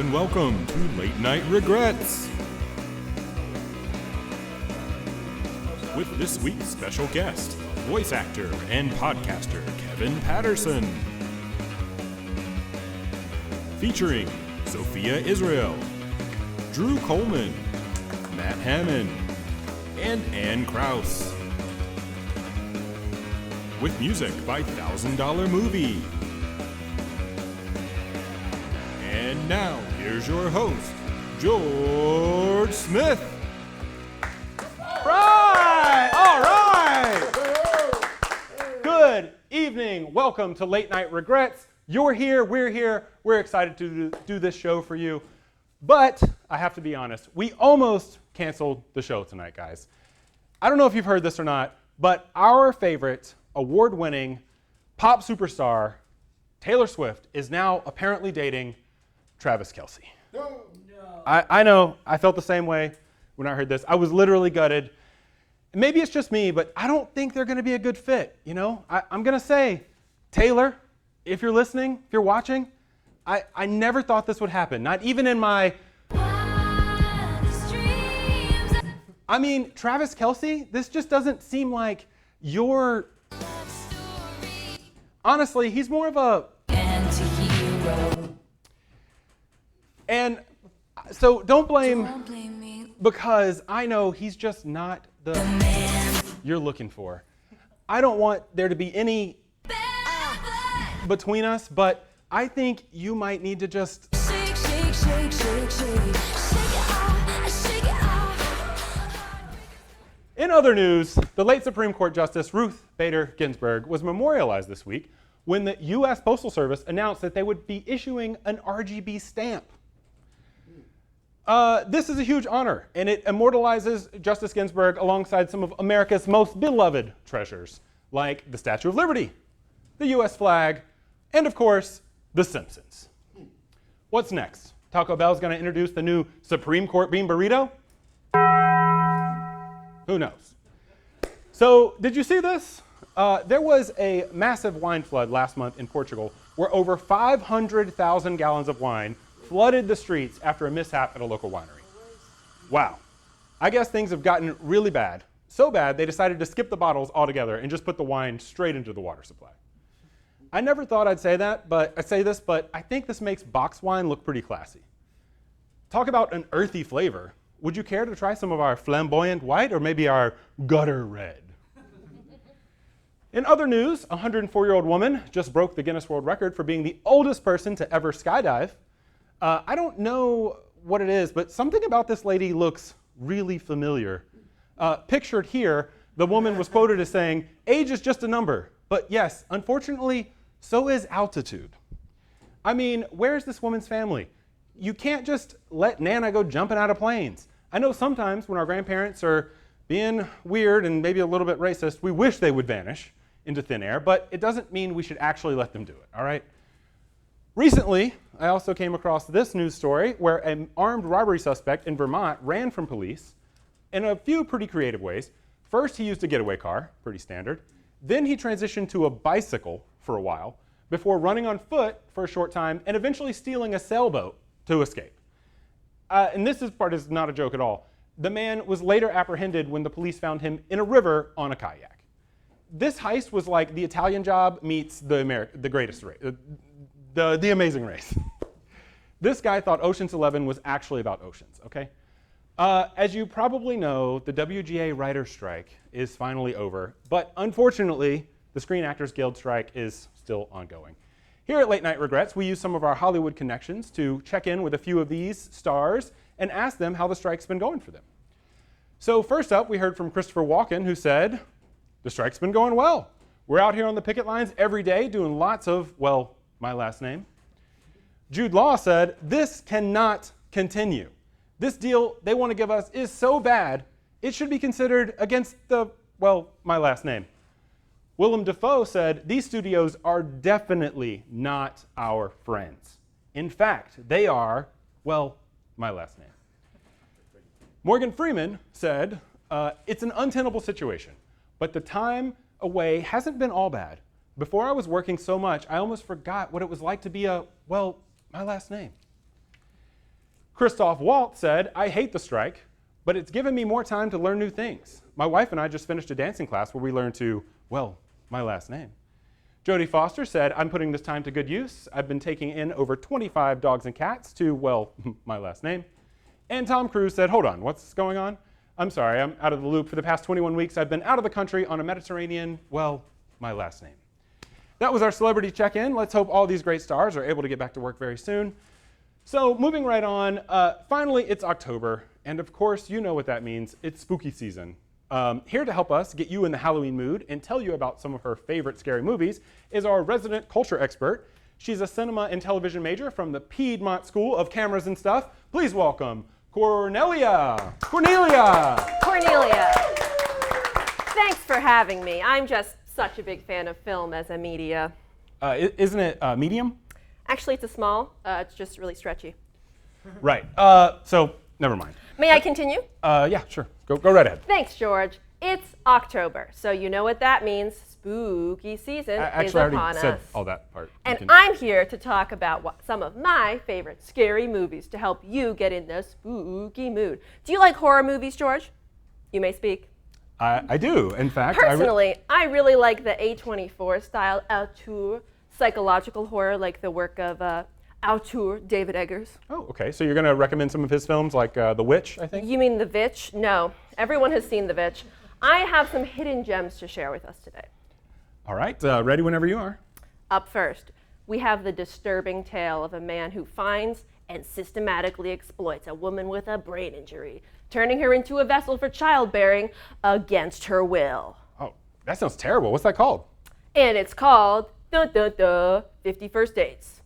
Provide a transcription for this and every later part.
and welcome to Late Night Regrets. With this week's special guest, voice actor and podcaster Kevin Patterson. Featuring Sophia Israel, Drew Coleman, Matt Hammond, and Ann Krause. With music by $1,000 Movie. And now, here's your host, George Smith. All right. Good evening. Welcome to Late Night Regrets. You're here, we're here. We're excited to do this show for you. But I have to be honest, we almost canceled the show tonight, guys. I don't know if you've heard this or not, but our favorite award-winning pop superstar, Taylor Swift, is now apparently dating Travis Kelce. No. I know, I felt the same way when I heard this. I was literally gutted. Maybe it's just me, but I don't think they're gonna be a good fit, you know? I'm gonna say, Taylor, if you're listening, if you're watching, I never thought this would happen, not even in my... I mean, Travis Kelce, this just doesn't seem like your... Honestly, he's more of a anti-hero. And so don't blame me, because I know he's just not the man you're looking for. I don't want there to be any between us, but I think you might need to just shake, shake, shake, shake, shake, shake it off, shake it off. In other news, the late Supreme Court Justice Ruth Bader Ginsburg was memorialized this week when the U.S. Postal Service announced that they would be issuing an RGB stamp. This is a huge honor, and it immortalizes Justice Ginsburg alongside some of America's most beloved treasures, like the Statue of Liberty, the U.S. flag, and of course, The Simpsons. What's next? Taco Bell's going to introduce the new Supreme Court bean burrito? Who knows? So, did you see this? There was a massive wine flood last month in Portugal where over 500,000 gallons of wine flooded the streets after a mishap at a local winery. Wow. I guess things have gotten really bad. So bad, they decided to skip the bottles altogether and just put the wine straight into the water supply. I never thought I'd say this, but I think this makes boxed wine look pretty classy. Talk about an earthy flavor. Would you care to try some of our flamboyant white or maybe our gutter red? In other news, a 104-year-old woman just broke the Guinness World Record for being the oldest person to ever skydive. I don't know what it is, but something about this lady looks really familiar. Pictured here, the woman was quoted as saying, "Age is just a number, but yes, unfortunately, so is altitude." I mean, where's this woman's family? You can't just let Nana go jumping out of planes. I know sometimes when our grandparents are being weird and maybe a little bit racist, we wish they would vanish into thin air, but it doesn't mean we should actually let them do it, all right? Recently, I also came across this news story where an armed robbery suspect in Vermont ran from police in a few pretty creative ways. First, he used a getaway car, pretty standard. Then he transitioned to a bicycle for a while before running on foot for a short time and eventually stealing a sailboat to escape. And this part is not a joke at all. The man was later apprehended when the police found him in a river on a kayak. This heist was like the Italian Job meets the Greatest Race. The Amazing Race. This guy thought Ocean's 11 was actually about oceans, okay? As you probably know, the WGA writer's strike is finally over, but unfortunately, the Screen Actors Guild strike is still ongoing. Here at Late Night Regrets, we use some of our Hollywood connections to check in with a few of these stars and ask them how the strike's been going for them. So first up, we heard from Christopher Walken, who said, "The strike's been going well. We're out here on the picket lines every day doing lots of, well, my last name." Jude Law said, "This cannot continue. This deal they want to give us is so bad, it should be considered against the, well, my last name." Willem Dafoe said, "These studios are definitely not our friends. In fact, they are, well, my last name." Morgan Freeman said, "It's an untenable situation, but the time away hasn't been all bad. Before I was working so much, I almost forgot what it was like to be a, well, my last name." Christoph Waltz said, I hate the strike, but it's given me more time to learn new things. My wife and I just finished a dancing class where we learned to, well, my last name. Jodie Foster said, I'm putting this time to good use. I've been taking in over 25 dogs and cats to, well, my last name. And Tom Cruise said, hold on, what's going on? I'm sorry, I'm out of the loop. For the past 21 weeks, I've been out of the country on a Mediterranean, well, my last name. That was our celebrity check-in. Let's hope all these great stars are able to get back to work very soon. So moving right on, finally it's October, and of course you know what that means. It's spooky season. Here to help us get you in the Halloween mood and tell you about some of her favorite scary movies is our resident culture expert. She's a cinema and television major from the Piedmont School of Cameras and Stuff. Please welcome Cornelia. Cornelia! Cornelia. Thanks for having me. I'm just such a big fan of film as a media. Isn't it medium? Actually, it's a small. It's just really stretchy. Right. So never mind. May I continue? Yeah, sure. Go right ahead. Thanks, George. It's October, so you know what that means. Spooky season is upon us. I already said all that part. And I'm here to talk about some of my favorite scary movies to help you get in the spooky mood. Do you like horror movies, George? You may speak. I do. In fact, personally, I really like the A24 style auteur psychological horror, like the work of auteur David Eggers. Oh, okay. So you're going to recommend some of his films, like The Witch, I think? You mean The Witch? No. Everyone has seen The Witch. I have some hidden gems to share with us today. All right. Ready whenever you are. Up first, we have the disturbing tale of a man who finds and systematically exploits a woman with a brain injury, turning her into a vessel for childbearing against her will. Oh, that sounds terrible. What's that called? And it's called 50 First Dates.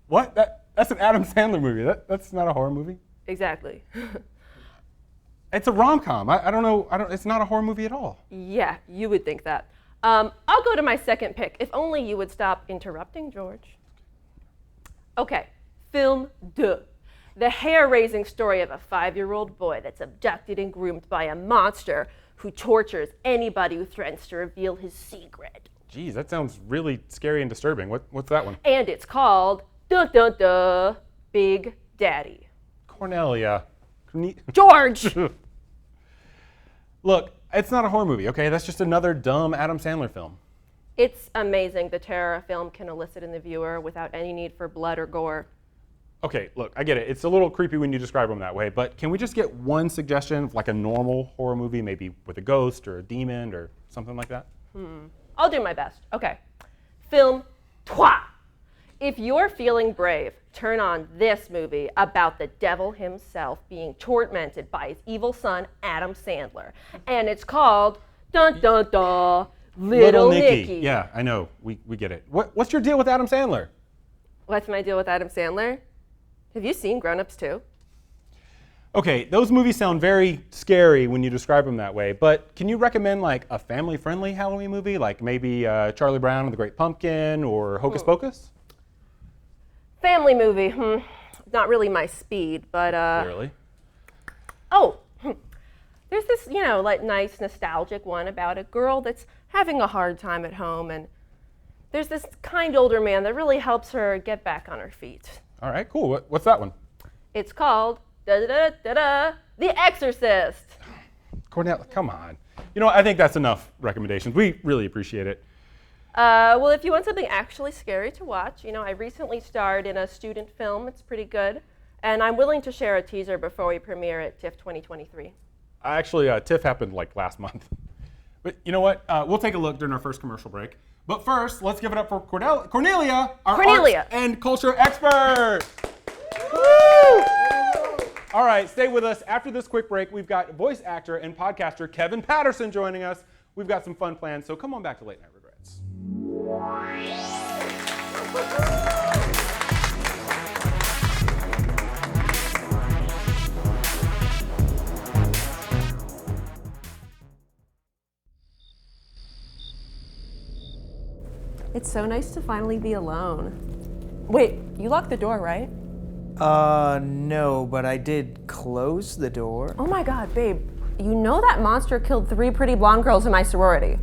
What? That's an Adam Sandler movie. That's not a horror movie? Exactly. It's a rom-com. I don't know. It's not a horror movie at all. Yeah, you would think that. I'll go to my second pick. If only you would stop interrupting, George. Okay, film 2. The hair-raising story of a 5-year-old boy that's abducted and groomed by a monster who tortures anybody who threatens to reveal his secret. Geez, that sounds really scary and disturbing. What's that one? And it's called Big Daddy. Cornelia. George! Look, it's not a horror movie, okay? That's just another dumb Adam Sandler film. It's amazing the terror a film can elicit in the viewer without any need for blood or gore. Okay, look, I get it. It's a little creepy when you describe them that way, but can we just get one suggestion of like a normal horror movie, maybe with a ghost or a demon or something like that? I'll do my best. Okay. Film 3. If you're feeling brave, turn on this movie about the devil himself being tormented by his evil son, Adam Sandler. And it's called Little Nicky. Yeah, I know. We get it. What's your deal with Adam Sandler? What's my deal with Adam Sandler? Have you seen Grown Ups 2? Okay, those movies sound very scary when you describe them that way, but can you recommend like a family-friendly Halloween movie, like maybe Charlie Brown and the Great Pumpkin or Hocus Pocus? Family movie, not really my speed, but Clearly. There's this, like nice nostalgic one about a girl that's having a hard time at home, and there's this kind older man that really helps her get back on her feet. All right, cool. What's that one? It's called The Exorcist. Cornell, come on. I think that's enough recommendations. We really appreciate it. Well, if you want something actually scary to watch, I recently starred in a student film. It's pretty good. And I'm willing to share a teaser before we premiere at TIFF 2023. Actually, TIFF happened like last month. But you know what? We'll take a look during our first commercial break. But first, let's give it up for Cornelia, our arts and culture expert. Woo! All right, stay with us. After this quick break, we've got voice actor and podcaster Kevin Patterson joining us. We've got some fun plans, so come on back to Late Night Regrets. It's so nice to finally be alone. Wait, you locked the door, right? No, but I did close the door. Oh my God, babe. You know that monster killed 3 pretty blonde girls in my sorority.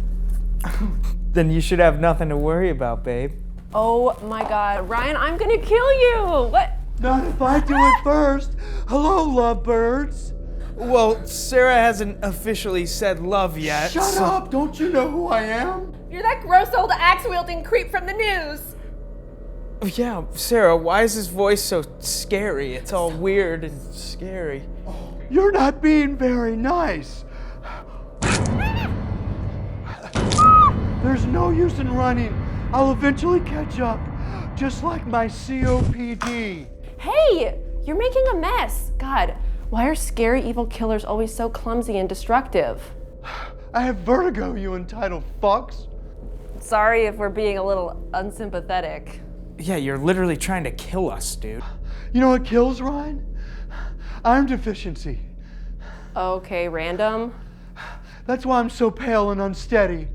Then you should have nothing to worry about, babe. Oh my God, Ryan, I'm gonna kill you. What? Not if I do it first. Hello, lovebirds. Well, Sarah hasn't officially said love yet. Shut up! Don't you know who I am? You're that gross old axe-wielding creep from the news. Yeah, Sarah, why is his voice so scary? It's all weird and scary. You're not being very nice. There's no use in running. I'll eventually catch up, just like my COPD. Hey, you're making a mess. God, why are scary evil killers always so clumsy and destructive? I have vertigo, you entitled fucks. Sorry if we're being a little unsympathetic. Yeah, you're literally trying to kill us, dude. You know what kills, Ryan? Iron deficiency. Okay, random. That's why I'm so pale and unsteady.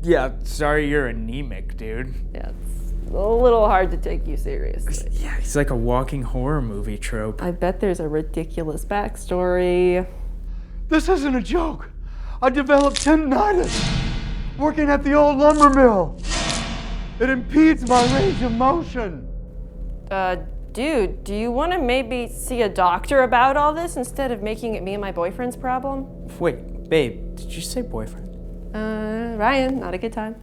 Yeah, sorry you're anemic, dude. Yeah, it's a little hard to take you seriously. Yeah, he's like a walking horror movie trope. I bet there's a ridiculous backstory. This isn't a joke. I developed tendinitis working at the old lumber mill. It impedes my range of motion. Dude, do you want to maybe see a doctor about all this instead of making it me and my boyfriend's problem? Wait, babe, did you say boyfriend? Ryan, not a good time.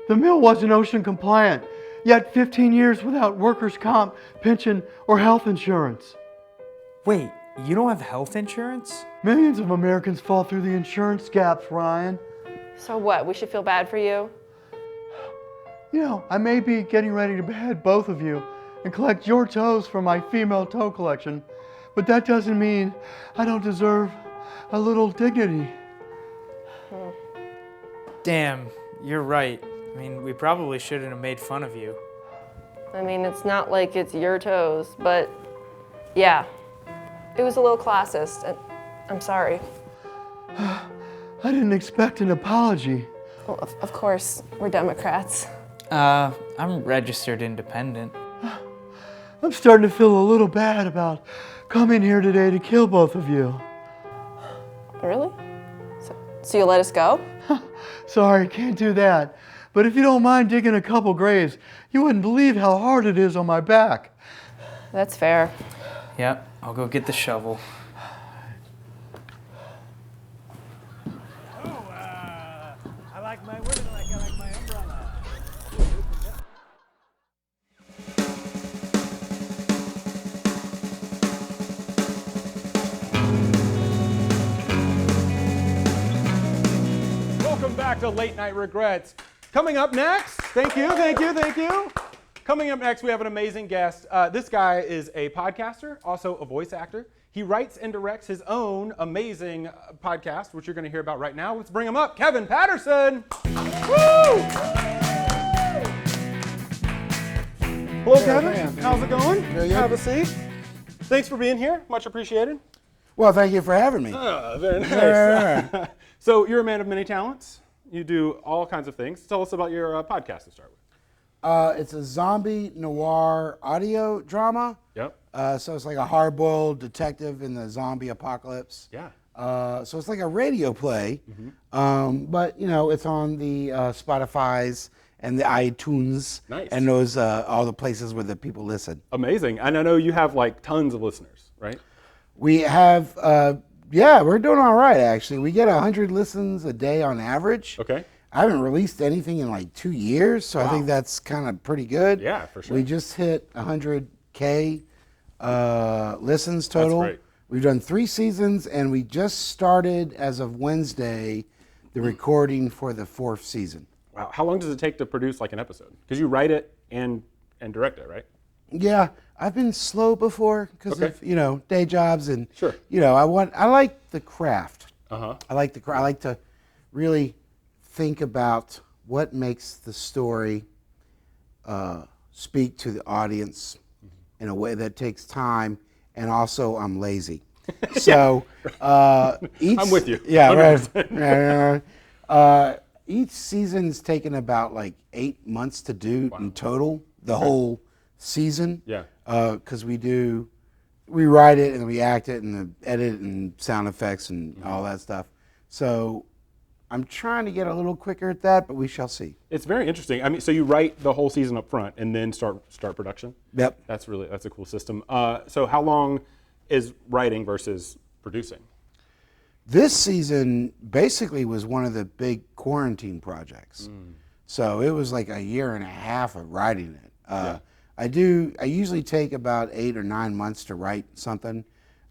The mill wasn't ocean compliant, yet 15 years without workers' comp, pension, or health insurance. Wait, you don't have health insurance? Millions of Americans fall through the insurance gaps, Ryan. So what, we should feel bad for you? You know, I may be getting ready to behead both of you and collect your toes for my female toe collection, but that doesn't mean I don't deserve a little dignity. Damn, you're right. I mean, we probably shouldn't have made fun of you. I mean, it's not like it's your toes, but yeah, it was a little classist, and I'm sorry. I didn't expect an apology. Well, of course, we're Democrats. I'm registered independent. I'm starting to feel a little bad about coming here today to kill both of you. Really? So you'll let us go? Sorry, can't do that. But if you don't mind digging a couple graves, you wouldn't believe how hard it is on my back. That's fair. Yep, I'll go get the shovel. I like my women like I like my umbrella. Welcome back to Late Night Regrets. Coming up next, thank you. Coming up next, we have an amazing guest. This guy is a podcaster, also a voice actor. He writes and directs his own amazing podcast, which you're going to hear about right now. Let's bring him up, Kevin Patterson. Woo! Hello, Kevin. How's it going? Very good. Have a seat. Thanks for being here. Much appreciated. Well, thank you for having me. Very nice. So you're a man of many talents. You do all kinds of things. Tell us about your podcast to start with. It's a zombie noir audio drama. Yep. So it's like a hard-boiled detective in the zombie apocalypse. Yeah. So it's like a radio play, but you know it's on the Spotify's and the iTunes Nice. and those all the places where the people listen. Amazing. And I know you have like tons of listeners, right? We have, yeah, we're doing all right actually. We get 100 listens a day on average. Okay. I haven't released anything in like 2 years, so I think that's kind of pretty good. Yeah, for sure. We just hit 100K listens total. That's great. We've done 3 seasons, and we just started, as of Wednesday, the recording for the 4th season. Wow. How long does it take to produce like an episode? Because you write it and direct it, right? Yeah, I've been slow before because Okay. of, you know, day jobs and, Sure. you know, I like the craft. Uh-huh. I like to really think about what makes the story speak to the audience in a way that takes time, and also I'm lazy. So each I'm with you. Yeah, 100%. right. Each season's taken about like 8 months to do in total, the whole season. Yeah. Because we write it and we act it and edit and sound effects and all that stuff. So I'm trying to get a little quicker at that, but we shall see. It's very interesting. I mean, so you write the whole season up front and then start production? Yep. That's a cool system. So how long is writing versus producing? This season basically was one of the big quarantine projects. So it was like a year and a half of writing it. I usually take about 8 or 9 months to write something.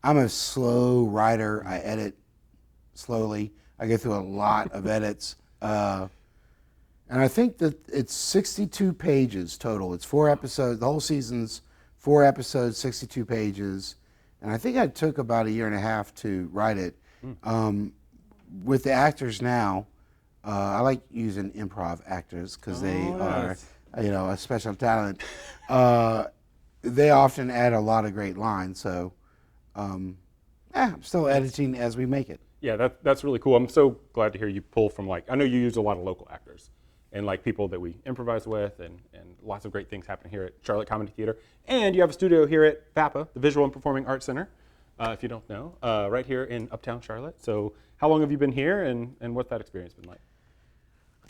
I'm a slow writer. I edit slowly. I go through a lot of edits. And I think that it's 62 pages total. It's 4 episodes. The whole season's 4 episodes, 62 pages. And I think I took about a year and a half to write it. With the actors now, I like using improv actors because they are, a special talent. They often add a lot of great lines. So, I'm still editing as we make it. Yeah, that's really cool. I'm so glad to hear you pull from I know you use a lot of local actors and people that we improvise with and lots of great things happen here at Charlotte Comedy Theater. And you have a studio here at VAPA, the Visual and Performing Arts Center, if you don't know, right here in Uptown Charlotte. So how long have you been here and what's that experience been like?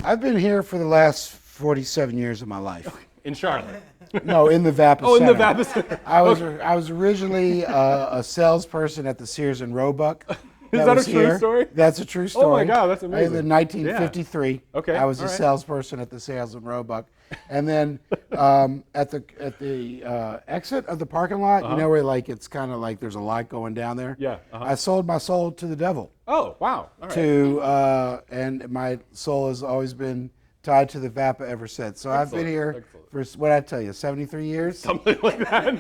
I've been here for the last 47 years of my life. In Charlotte? No, in the VAPA Center. Oh, in the VAPA Center. I was originally a salesperson at the Sears and Roebuck. Is that a true story? That's a true story. Oh my God, that's amazing. In 1953, yeah. Okay, I was a all right. salesperson at the Sears and Roebuck, and then at the exit of the parking lot, you know where it's kind of like there's a lot going down there. Yeah. I sold my soul to the devil. Oh wow! All right. And my soul has always been tied to the VAPA ever since. So I've been here for what I tell you, 73 years. Something like that.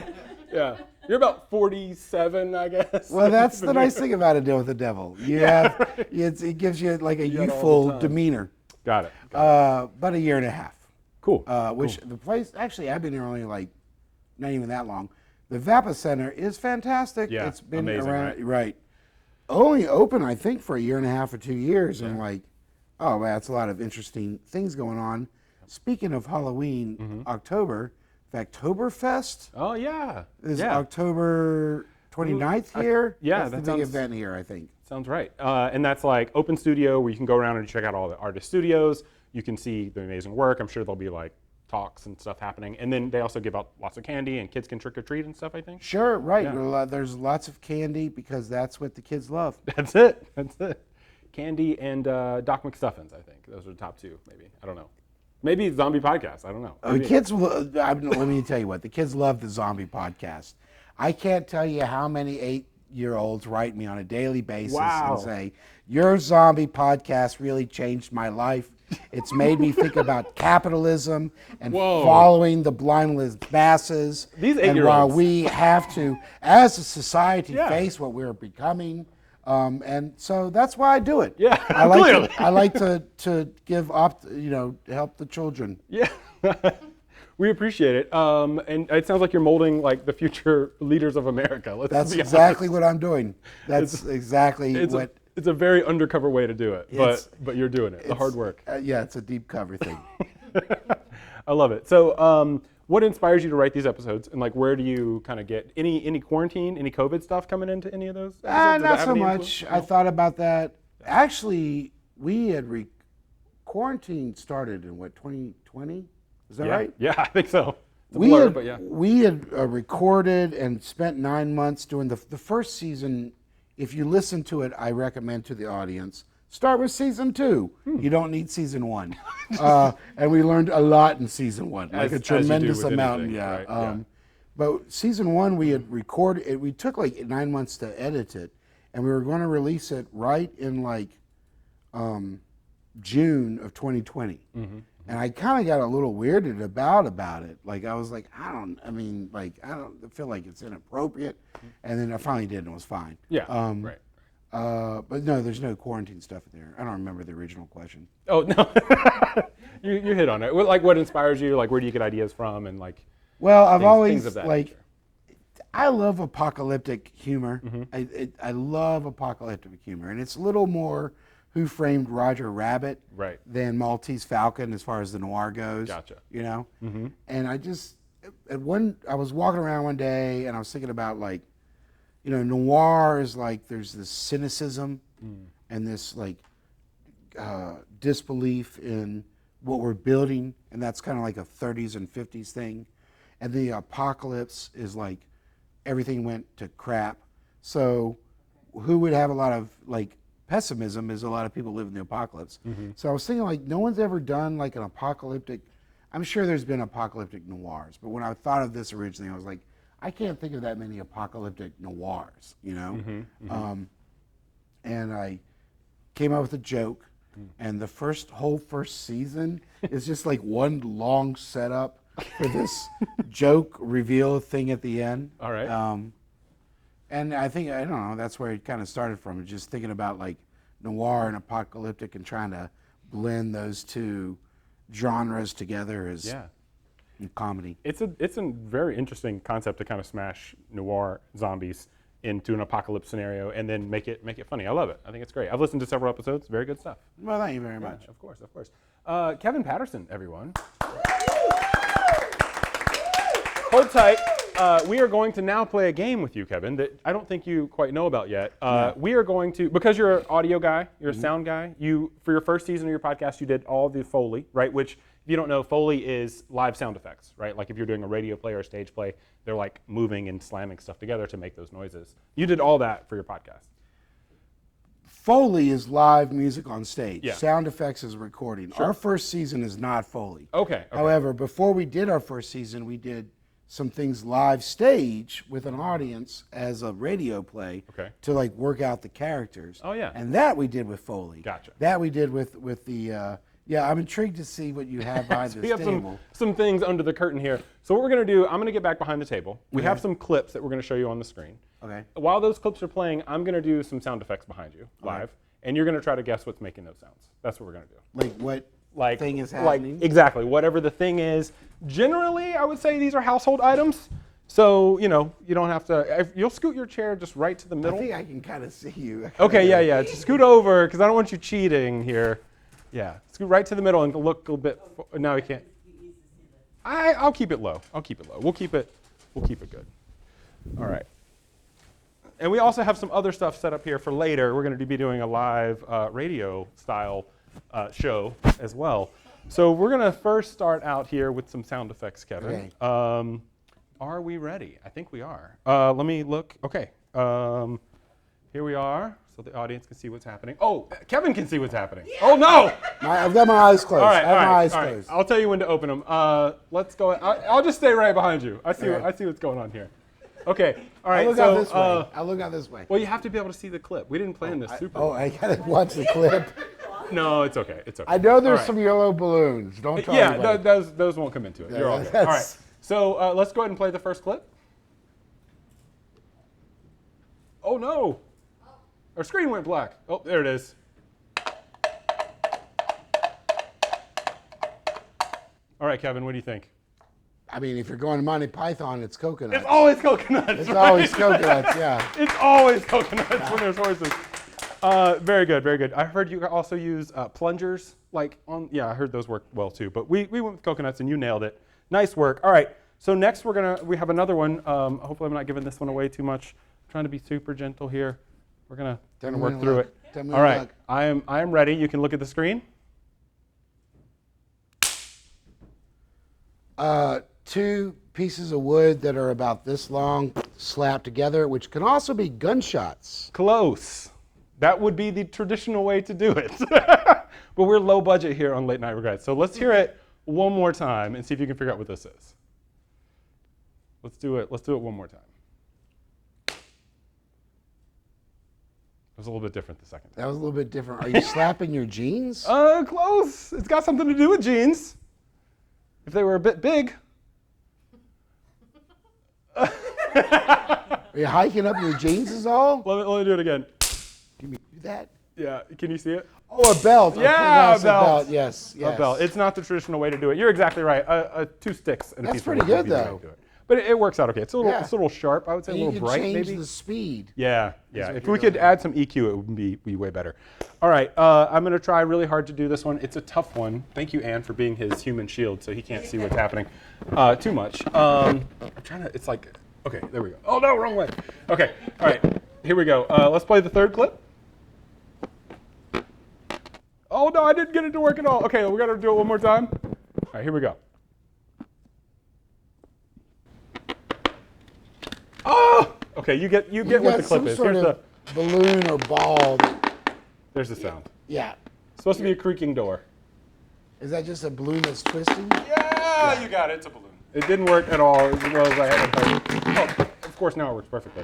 Yeah. You're about 47, I guess. Well, that's the nice thing about a deal with the devil. It gives you like a youthful demeanor. Got it. About a year and a half. Cool. The place, actually, I've been here only not even that long. The VAPA Center is fantastic. Yeah, it's been amazing, around, right? Only open, I think, for a year and a half or 2 years. And oh man, it's a lot of interesting things going on. Speaking of Halloween, October, Octoberfest. Oh yeah. Is October 29th here? Yeah, that's the big event here, I think. Sounds right. And that's open studio where you can go around and check out all the artist studios. You can see the amazing work. I'm sure there'll be talks and stuff happening. And then they also give out lots of candy and kids can trick or treat and stuff, I think. Sure, right. Yeah. Well, there's lots of candy because that's what the kids love. That's it. Candy and Doc McStuffins, I think. Those are the top 2, maybe. I don't know. Maybe Zombie Podcast. I don't know. The kids, let me tell you what, the kids love the Zombie Podcast. I can't tell you how many 8-year-olds write me on a daily basis and say, your Zombie Podcast really changed my life. It's made me think about capitalism and following the blindless masses. These 8-year-olds. And while we have to, as a society, face what we're becoming, and so that's why I do it. Yeah, I like to give up, to help the children. Yeah, we appreciate it. And it sounds like you're molding the future leaders of America. That's exactly what I'm doing. That's exactly what. It's a very undercover way to do it, but you're doing it. The hard work. Yeah, it's a deep cover thing. I love it. So, what inspires you to write these episodes, and where do you kind of get any quarantine, any COVID stuff coming into any of those? Not so much. I thought about that. Actually, we had quarantine started in 2020? Is that right? Yeah, I think so. It's a blur, but yeah. We had recorded and spent 9 months doing the first season. If you listen to it, I recommend to the audience, start with season 2. You don't need season 1. And we learned a lot in season 1, a tremendous amount. Anything, yeah. Right? But season 1, we had recorded it. We took 9 months to edit it, and we were going to release it right in June of 2020. And I kind of got a little weirded about it. I was like, I don't feel like it's inappropriate. And then I finally did, and it was fine. Yeah. Right. But no, there's no quarantine stuff in there. I don't remember the original question. Oh no, you hit on it. What inspires you? Where do you get ideas from? And well, I've things always of that nature. I love apocalyptic humor. I love apocalyptic humor, and it's a little more Who Framed Roger Rabbit than Maltese Falcon as far as the noir goes. Gotcha. And I was walking around one day and I was thinking about noir is there's this cynicism and this disbelief in what we're building, and that's kind of like a 30s and 50s thing. And the apocalypse is like everything went to crap. So who would have a lot of like pessimism is a lot of people live in the apocalypse. So I was thinking like no one's ever done like an apocalyptic, I'm sure there's been apocalyptic noirs, but when I thought of this originally, I was like, I can't think of that many apocalyptic noirs, you know? And I came up with a joke, and the whole first season is just like one long setup for this joke reveal thing at the end. All right. And I think, I don't know, that's where it kind of started from, just thinking about like noir and apocalyptic and trying to blend those two genres together as comedy. It's a very interesting concept to kind of smash noir zombies into an apocalypse scenario and then make it funny. I love it. I think it's great. I've listened to several episodes. Very good stuff. Well, thank you very much. Of course, of course. Kevin Patterson, everyone. Hold tight. We are going to now play a game with you, Kevin, that I don't think you quite know about yet. We are going to, because you're an audio guy, you're a sound guy, for your first season of your podcast, you did all the Foley, right? Which, if you don't know, Foley is live sound effects, right? Like if you're doing a radio play or a stage play, they're like moving and slamming stuff together to make those noises. You did all that for your podcast. Foley is live music on stage. Yeah. Sound effects is recording. Sure. Our first season is not Foley. Okay. However, before we did our first season, we did some things live stage with an audience as a radio play to like work out the characters. Oh, yeah. And that we did with Foley. Gotcha. That we did with the, I'm intrigued to see what you have behind So this we have table. some things under the curtain here. So what we're going to do, I'm going to get back behind the table. We have some clips that we're going to show you on the screen. Okay. While those clips are playing, I'm going to do some sound effects behind you live, and you're going to try to guess what's making those sounds. That's what we're going to do. Like what thing is happening? Exactly, whatever the thing is. Generally, I would say these are household items. So, you don't have to, you'll scoot your chair just right to the middle. I think I can kind of see you. Okay, yeah. Just scoot over, because I don't want you cheating here. Yeah, scoot right to the middle and look a bit, no, you can't. I'll keep it low. We'll keep it good. All right. And we also have some other stuff set up here for later. We're going to be doing a live radio style show as well. So we're going to first start out here with some sound effects, Kevin. Okay. Are we ready? I think we are. Let me look. Okay. Here we are, so the audience can see what's happening. Oh, Kevin can see what's happening. Yeah. Oh, no! I've got my eyes closed. I have my eyes closed. I'll tell you when to open them. Let's go. I'll just stay right behind you. I see what's going on here. Okay. All right. I'll look out this way. Well, you have to be able to see the clip. We didn't plan this super well. I got to watch the clip. No, it's okay. It's okay. I know there's some yellow balloons. Don't tell anybody. Those won't come into it. You're all good. All right. So let's go ahead and play the first clip. Oh, no. Our screen went black. Oh, there it is. All right, Kevin, what do you think? I mean, if you're going to Monty Python, it's coconuts. It's always coconuts. It's always coconuts, yeah. It's always coconuts when there's horses. Very good, very good. I heard you also use plungers. I heard those work well too. But we went with coconuts and you nailed it. Nice work. All right. So next we have another one. Hopefully I'm not giving this one away too much. I'm trying to be super gentle here. We're gonna work through it. All right. I am ready. You can look at the screen. 2 pieces of wood that are about this long slapped together, which can also be gunshots. Close. That would be the traditional way to do it. But we're low budget here on Late Night Regrets. So let's hear it one more time and see if you can figure out what this is. Let's do it one more time. It was a little bit different the second time. That was a little bit different. Are you slapping your jeans? Close. It's got something to do with jeans. If they were a bit big. Are you hiking up your jeans is all? Let me do it again. Can you do that? Yeah, can you see it? Oh, a belt. Yeah, a belt. Yes. A belt. It's not the traditional way to do it. You're exactly right. 2 sticks and a piece of wood. That's pretty good, though. But it works out okay. It's a little sharp, I would say, and a little bright, maybe. You can maybe. change the speed. Yeah. If we could add some EQ, it would be way better. All right, I'm gonna try really hard to do this one. It's a tough one. Thank you, Ann, for being his human shield, so he can't see what's happening too much. I'm trying to. It's like, okay, there we go. Oh no, wrong way. Okay, all right, here we go. Let's play the third clip. Oh no, I didn't get it to work at all. Okay, we gotta do it one more time. All right, here we go. Oh! Okay, you get what the clip is. Sort Here's of balloon or ball. there's the sound. Yeah. It's supposed to be a creaking door. Is that just a balloon that's twisting? Yeah, you got it. It's a balloon. It didn't work at all as well as I had it. Oh, of course, now it works perfectly.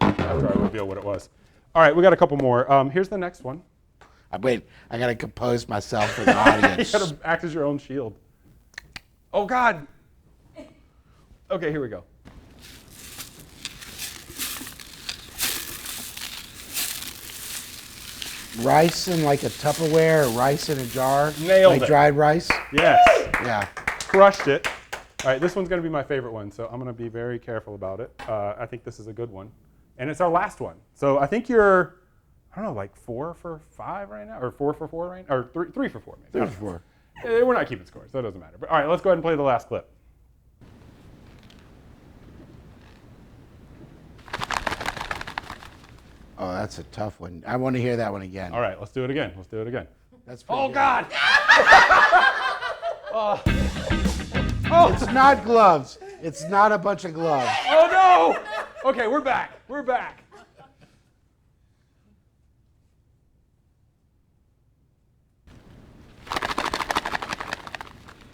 After I reveal what it was. All right, we got a couple more. Here's the next one. Wait, I gotta compose myself for the You audience. got to act as your own shield. Oh God. Okay, here we go. Rice in like a Tupperware, or rice in a jar. Nailed like it. dried rice. Yes. Yeah. Crushed it. All right, this one's going to be my favorite one, so I'm going to be very careful about it. I think this is a good one. And it's our last one. So I think you're, I don't know, like 4 for 5 right now? Or 4 for 4 right now? Or 3 for 4 maybe. 3 for 4. We're not keeping scores, so it doesn't matter. But all right, let's go ahead and play the last clip. Oh, that's a tough one. I want to hear that one again. All right, let's do it again. That's pretty Oh good. God! It's not gloves. It's not a bunch of gloves. Oh no! Okay, we're back. We're back.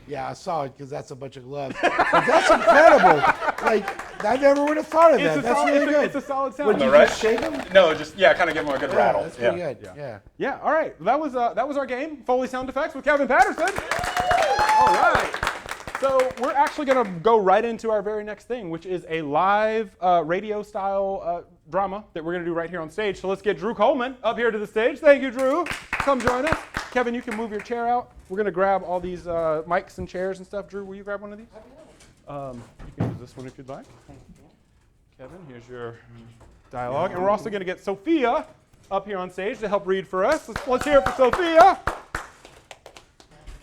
Yeah, I saw it because that's a bunch of gloves. But that's incredible. Like, I never would have thought of that. That's really good. It's a solid sound. Would you though, right? just shake them? No, just kind of give them a good rattle. That's pretty good. Yeah. Yeah. All right. That was our game. Foley sound effects with Kevin Patterson. All right. So we're actually going to go right into our very next thing, which is a live radio-style drama that we're going to do right here on stage. So let's get Drew Coleman up here to the stage. Thank you, Drew. Come join us. Kevin, you can move your chair out. We're going to grab all these mics and chairs and stuff. Drew, will you grab one of these? You can use this one if you'd like. Kevin, here's your dialogue. And we're also going to get Sophia up here on stage to help read for us. Let's hear it for Sophia.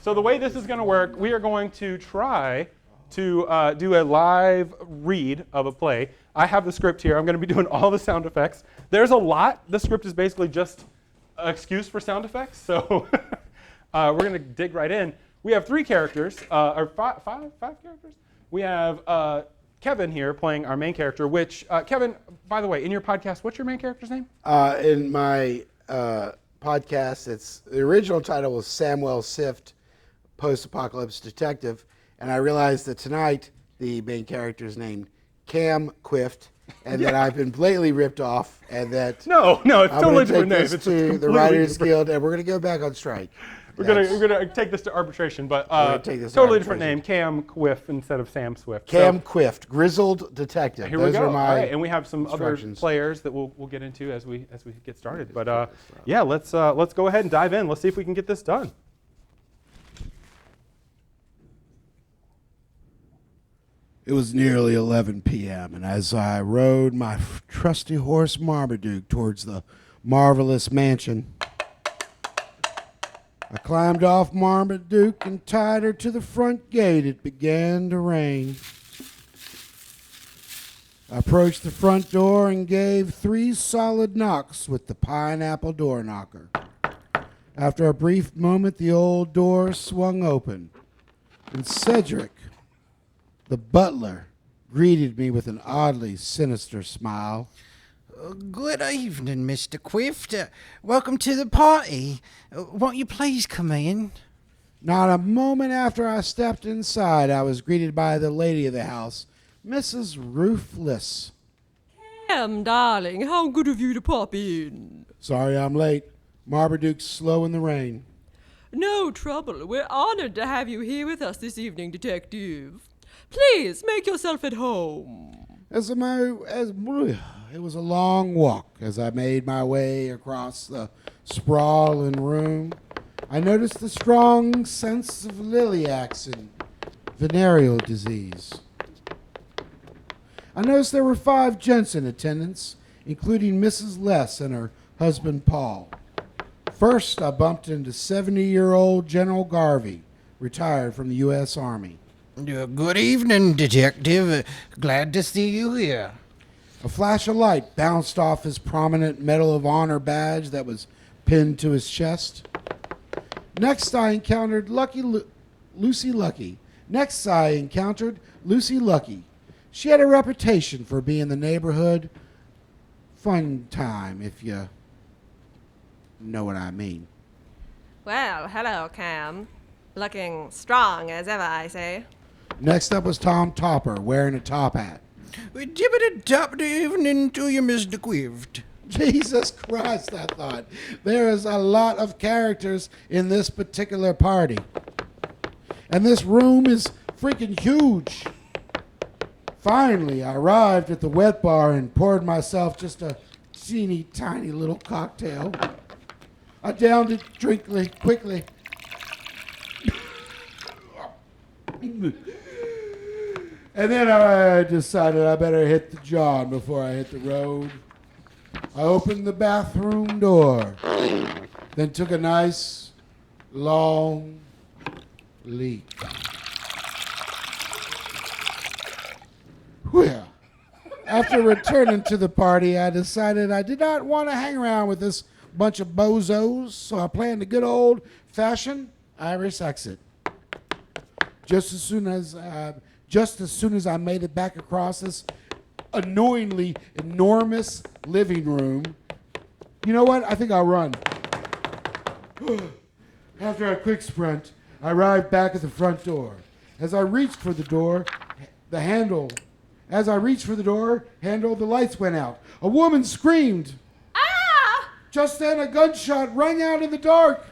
So the way this is going to work, we are going to try to do a live read of a play. I have the script here. I'm going to be doing all the sound effects. There's a lot. The script is basically just an excuse for sound effects. So we're going to dig right in. We have 3 characters, or five characters? We have Kevin here playing our main character, which, Kevin, by the way, in your podcast, what's your main character's name? In my podcast, the original title was Samuel Sift, Post-Apocalypse Detective, and I realized that tonight the main character is named Cam Quift, and that I've been blatantly ripped off, and that No, it's I'm totally going to different take name. this It's to the completely Writers different. Guild, and we're going to go back on strike. We're gonna take this to arbitration, but gonna take this to totally different name, arbitration. Cam Quiff instead of Sam Swift. Cam So, Quift, grizzled detective. here Those we go. are my All right, and we have some other instructions. players that we'll get into as we get started. But yeah, let's go ahead and dive in. Let's see if we can get this done. It was nearly 11 p.m., and as I rode my trusty horse Marmaduke towards the marvelous mansion, I climbed off Marmaduke and tied her to the front gate. It began to rain. I approached the front door and gave 3 solid knocks with the pineapple door knocker. After a brief moment, the old door swung open, and Cedric, the butler, greeted me with an oddly sinister smile. Good evening, Mr. Quift. Welcome to the party. Won't you please come in? Not a moment after I stepped inside, I was greeted by the lady of the house, Mrs. Ruthless. Cam, darling, how good of you to pop in. Sorry I'm late. Marmaduke's slow in the rain. No trouble. We're honored to have you here with us this evening, Detective. Please, make yourself at home. It was a long walk as I made my way across the sprawling room. I noticed the strong sense of celiacs and venereal disease. I noticed there were 5 gents in attendance, including Mrs. Less and her husband Paul. First, I bumped into 70-year-old General Garvey, retired from the U.S. Army. Good evening, Detective. Glad to see you here. A flash of light bounced off his prominent Medal of Honor badge that was pinned to his chest. Next, I encountered Lucy Lucky. Next, I encountered Lucy Lucky. She had a reputation for being the neighborhood fun time, if you know what I mean. Well, hello, Cam. Looking strong as ever, I say. Next up was Tom Topper, wearing a top hat. Dippity top evening to you, Mr. Quift. Jesus Christ, I thought. There is a lot of characters in this particular party. And this room is freaking huge. Finally, I arrived at the wet bar and poured myself just a teeny tiny little cocktail. I downed it quickly. And then I decided I better hit the John before I hit the road. I opened the bathroom door, then took a nice, long leak. Well, after returning to the party, I decided I did not want to hang around with this bunch of bozos, so I planned a good old-fashioned Irish exit. Just as soon as I made it back across this annoyingly enormous living room, you know what? I think I'll run. After a quick sprint, I arrived back at the front door. As I reached for the door, the lights went out. A woman screamed. Ah! Just then, a gunshot rang out in the dark.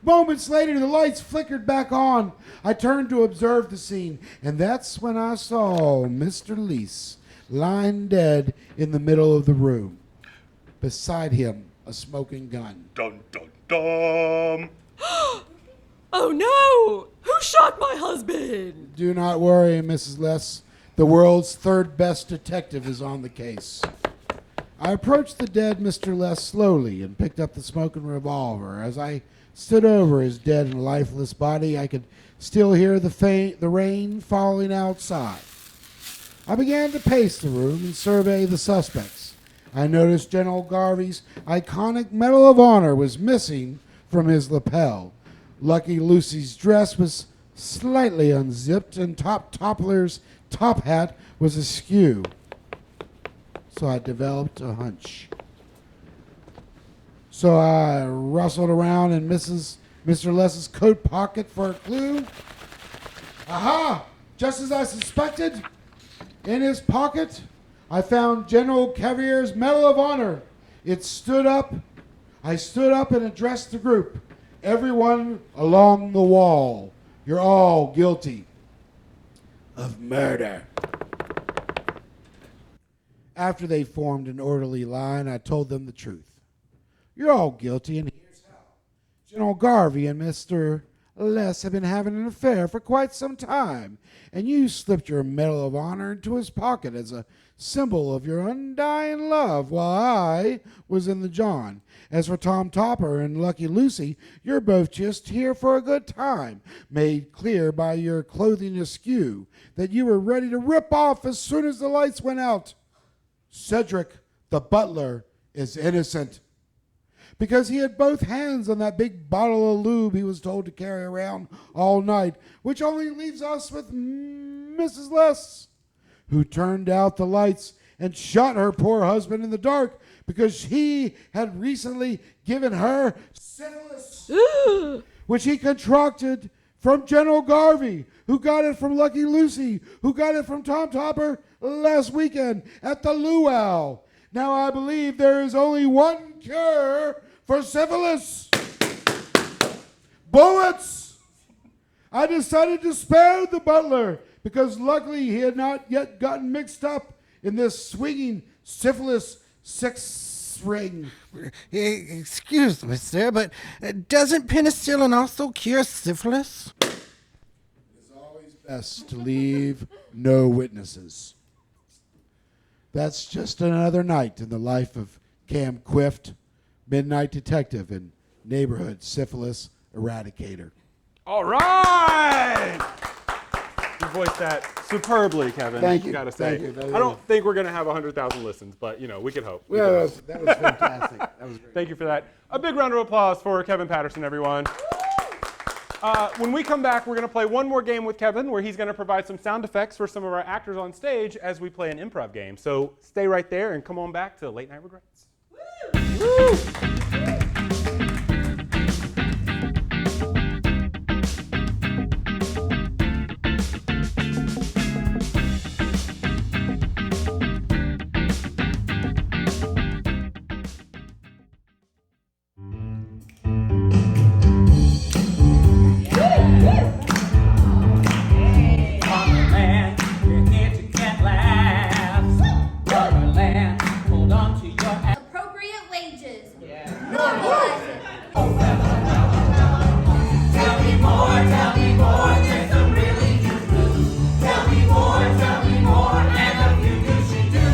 Moments later, the lights flickered back on. I turned to observe the scene, and that's when I saw Mr. Leese lying dead in the middle of the room. Beside him, a smoking gun. Dun dun dun. Oh no! Who shot my husband? Do not worry, Mrs. Less. The world's third best detective is on the case. I approached the dead Mr. Less slowly and picked up the smoking revolver. As I stood over his dead and lifeless body, I could still hear the rain falling outside. I began to pace the room and survey the suspects. I noticed General Garvey's iconic Medal of Honor was missing from his lapel. Lucky Lucy's dress was slightly unzipped, and Toppler's top hat was askew. So I developed a hunch. So I rustled around in Mr. Less's coat pocket for a clue. Aha! Just as I suspected, in his pocket, I found General Cavier's Medal of Honor. It stood up. I stood up and addressed the group. Everyone along the wall, you're all guilty of murder. After they formed an orderly line, I told them the truth. You're all guilty, and here's how. General Garvey and Mr. Less have been having an affair for quite some time, and you slipped your Medal of Honor into his pocket as a symbol of your undying love while I was in the John. As for Tom Topper and Lucky Lucy, you're both just here for a good time, made clear by your clothing askew that you were ready to rip off as soon as the lights went out. Cedric, the butler, is innocent because he had both hands on that big bottle of lube he was told to carry around all night, which only leaves us with Mrs. Less, who turned out the lights and shot her poor husband in the dark because he had recently given her syphilis, which he contracted from General Garvey, who got it from Lucky Lucy, who got it from Tom Topper last weekend at the luau. Now I believe there is only one cure for syphilis. Bullets! I decided to spare the butler because luckily he had not yet gotten mixed up in this swinging syphilis sex ring. Excuse me, sir, but doesn't penicillin also cure syphilis? It's always best to leave no witnesses. That's just another night in the life of Cam Quift, Midnight Detective and Neighborhood Syphilis Eradicator. All right! voiced that superbly, Kevin. Thank you. Gotta say. Thank you. I don't think we're going to have 100,000 listens, but we could hope. Yeah, that was fantastic. That was great. Thank you for that. A big round of applause for Kevin Patterson, everyone. When we come back, we're going to play one more game with Kevin where he's going to provide some sound effects for some of our actors on stage as we play an improv game. So stay right there and come on back to Late Night Regrets. Woo! Appropriate wages. Normalize it. Tell me more, there's some really good news. Tell me more, and a few you should do.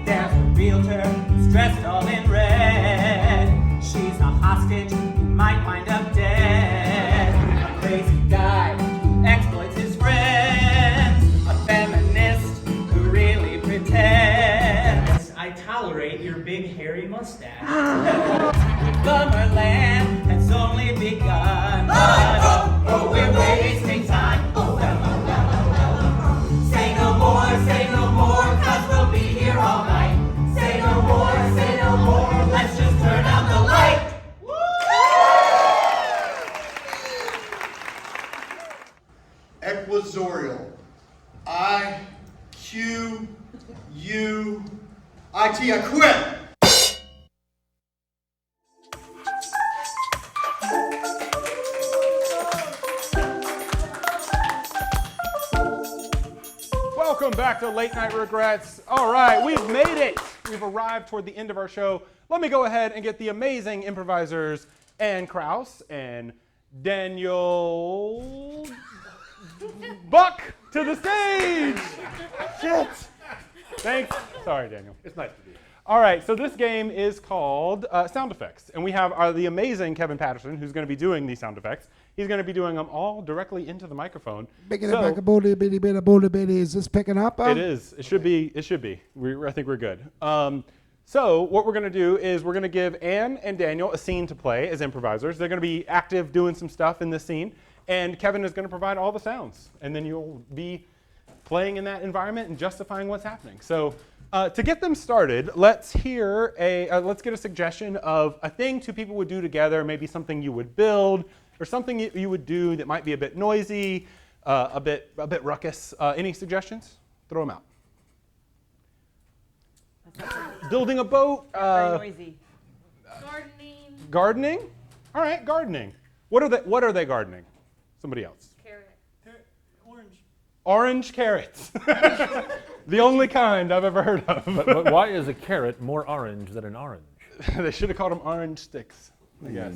There's a realtor who's dressed all in red. She's a hostage who might wind up dead. A crazy guy who exploits his friends. A feminist who really pretends. I tolerate your big hairy mustache. Bummerland has only begun. But we're wasting time. Say no more, cause we'll be here all night. Say no more, let's just turn out the light. Equazorial. I-Q-U-I-T. I quit. Welcome back to Late Night Regrets. All right, we've made it. We've arrived toward the end of our show. Let me go ahead and get the amazing improvisers Ann Krause and Daniel Buck to the stage. Shit. Thanks. Sorry, Daniel. It's nice to be here. All right, so this game is called Sound Effects. And we have the amazing Kevin Patterson, who's going to be doing these sound effects. He's going to be doing them all directly into the microphone. Is this picking up? It is. It should be. It should be. I think we're good. So what we're going to do is we're going to give Ann and Daniel a scene to play as improvisers. They're going to be active doing some stuff in this scene. And Kevin is going to provide all the sounds. And then you'll be playing in that environment and justifying what's happening. So to get them started, let's get a suggestion of a thing two people would do together, maybe something you would build, or something you would do that might be a bit noisy, a bit ruckus. Any suggestions? Throw them out. Building a boat. Very noisy. Gardening. Gardening. All right, gardening. What are they gardening? Somebody else. Carrot. Orange. Orange carrots. The only kind I've ever heard of. But why is a carrot more orange than an orange? They should have called them orange sticks, I guess.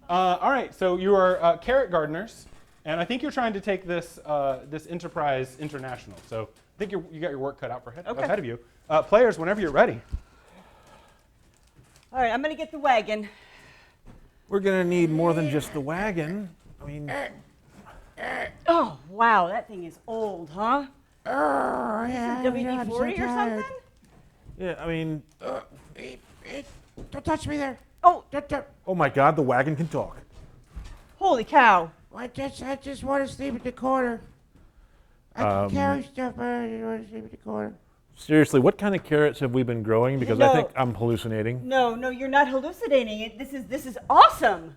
All right, so you are carrot gardeners, and I think you're trying to take this this enterprise international. So I think you got your work cut out ahead of you. Players, whenever you're ready. All right, I'm going to get the wagon. We're going to need more than just the wagon. I mean, Oh, wow, that thing is old, huh? Yeah, WD-40 or something? yeah, I mean, Don't touch me there. Oh, oh my God, the wagon can talk. holy cow. I just want to sleep at the corner. I can carry stuff, but I just want to sleep at the corner. Seriously, what kind of carrots have we been growing? Because I think I'm hallucinating. No, you're not hallucinating. This is awesome.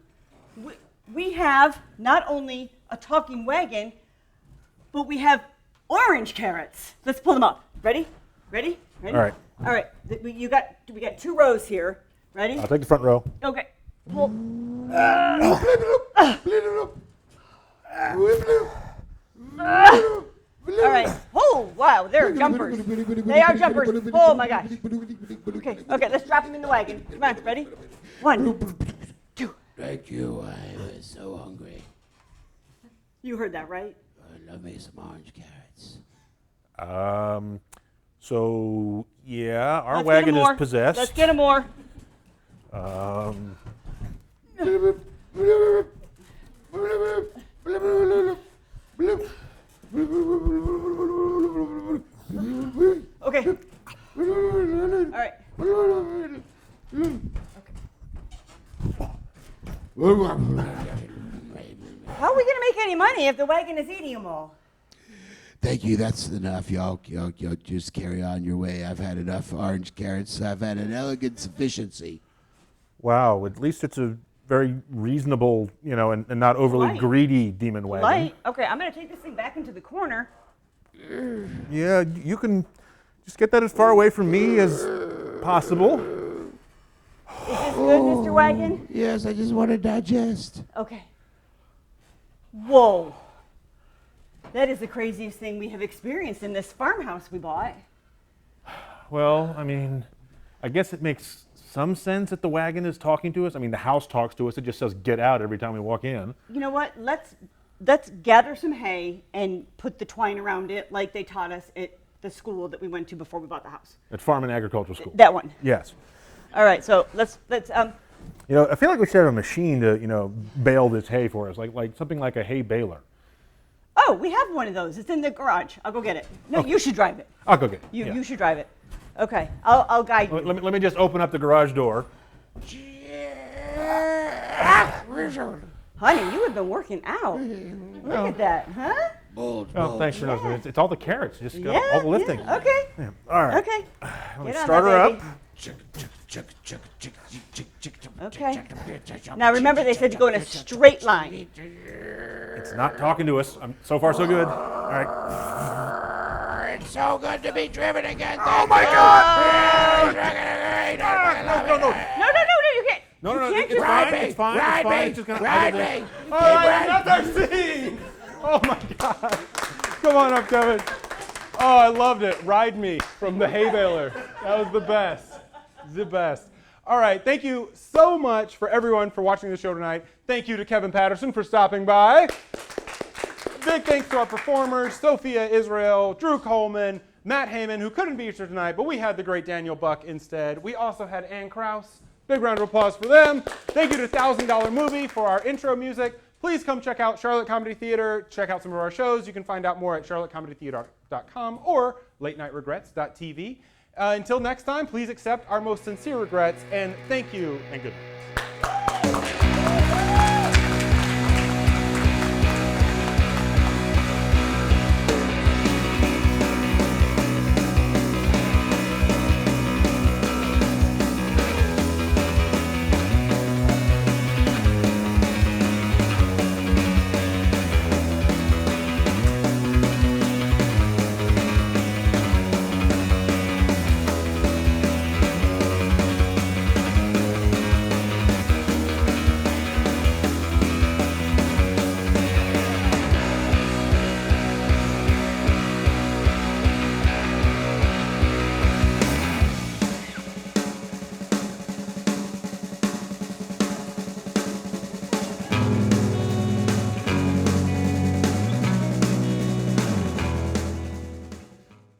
We have not only a talking wagon, but we have orange carrots. Let's pull them up. Ready? All right. All right. We got 2 rows here. Ready? I'll take the front row. Okay. Pull. All right. Oh, wow. They're jumpers. They are jumpers. Oh, my gosh. Okay, let's drop them in the wagon. Come on. Ready? 1, 2. Thank you. I was so hungry. You heard that, right? I love me some orange carrots. So yeah, our Let's wagon get 'em is more. possessed. Let's get them more. Okay. All right. How are we gonna make any money if the wagon is eating them all? Thank you. That's enough. Y'all just carry on your way. I've had enough orange carrots. I've had an elegant sufficiency. Wow, at least it's a very reasonable, and not overly Light. greedy demon wagon. Light. Okay, I'm gonna take this thing back into the corner. Yeah, you can just get that as far away from me as possible. Is this good, Mr. Wagon? Yes, I just want to digest. Okay. Whoa. That is the craziest thing we have experienced in this farmhouse we bought. Well, I guess it makes some sense that the wagon is talking to us. The house talks to us. It just says get out every time we walk in. You know what? Let's gather some hay and put the twine around it like they taught us at the school that we went to before we bought the house. At Farm and Agricultural School. That one. Yes. All right, so let's I feel like we should have a machine to, bale this hay for us, like something like a hay baler. Oh, we have one of those. It's in the garage. I'll go get it. No, Okay. You should drive it. I'll go get it. You should drive it. Okay, I'll guide you. Let me just open up the garage door. Honey, you have been working out. Look at that, huh? Oh, thanks for noticing. It's all the carrots. Just all the lifting. Yeah. Okay. Yeah. All right. Okay. Let me Get on start that, her baby. up. Okay. Now remember, they said to go in a straight line. It's not talking to us. So far, so good. All right. It's so good to be driven again. Oh my God! No, you can't. No, You can't it's just- fine. It's fine. Ride It's fine. me. It's just gonna Ride me. All right, another scene. Oh my God. Come on up, Kevin. Oh, I loved it. Ride Me from the hay baler. That was the best. The best. All right, thank you so much for everyone for watching the show tonight. Thank you to Kevin Patterson for stopping by. Big thanks to our performers, Sophia Israel, Drew Coleman, Matt Heyman, who couldn't be here tonight, but we had the great Daniel Buck instead. We also had Ann Krause. Big round of applause for them. Thank you to $1,000 Movie for our intro music. Please come check out Charlotte Comedy Theater. Check out some of our shows. You can find out more at charlottecomedytheater.com or latenightregrets.tv. Until next time, please accept our most sincere regrets, and thank you, and good night.